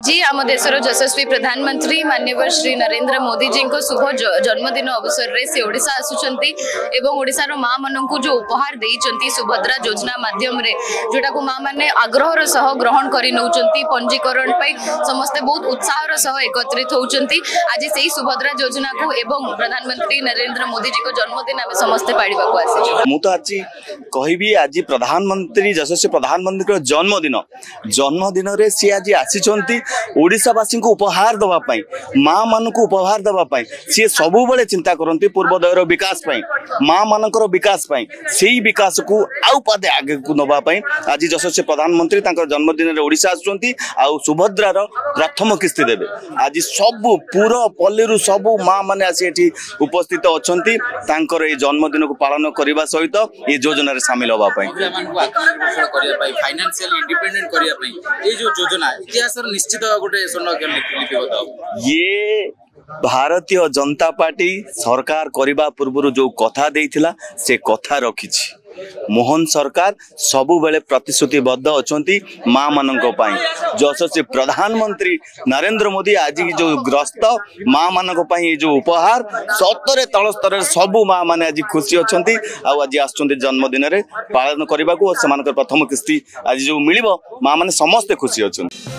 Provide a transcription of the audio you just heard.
जी आम देशर यशस्वी प्रधानमंत्री माननीय श्री नरेंद्र मोदी जी को शुभ जन्मदिन अवसर में से ओडिशा आसुचंती एवं ओडिशार माँ मानक जो उपहार देइचंती सुभद्रा योजना माध्यम रे जोटा को माँ माने आग्रहर सह ग्रहण करि नउचंती पंजीकरण पे समस्ते बहुत उत्साहर सह एकत्रित होउचंती। आज से सुभद्रा योजना को एवं प्रधानमंत्री नरेंद्र मोदी जी को जन्मदिन आम समस्ते पाड़िबा को आसी मु तो आज कहबी आज प्रधानमंत्री यशस्वी प्रधानमंत्री जन्मदिन रे सी आज आसी ओडिशावासी को उपहार दवाई माँ मान को उपहार दवाई सी सबु बड़े चिंता करती पूर्वोदयर विकास माँ मानकर विकास से विकास को आउ पादे आगे को नवाई आज यशस्वी प्रधानमंत्री जन्मदिन में ओडिशा आसुचंती आउ सुभद्रार प्रथम किस्ती देवे आज सबु पूरा पल्ली सबु माँ मैंने आसी उपस्थित अच्छा जन्मदिन को पालन करने सहित ये योजन सामिल होगापी ये भारतीय जनता पार्टी सरकार करने पूर्व जो कथा देइथिला से कथा रखी मोहन सरकार सबु बेले प्रतिश्रुतिबद्ध अच्छी माँ मानक यशस्वी प्रधानमंत्री नरेंद्र मोदी आज जो ग्रस्त माँ मानक जो उपहार सतरे तल स्तर सबु माँ माने आज खुशी अच्छा आज आसुँच जन्मदिन में पालन करने को प्रथम किस्ती आज जो मिल माँ माने समस्ते खुशी अच्छा।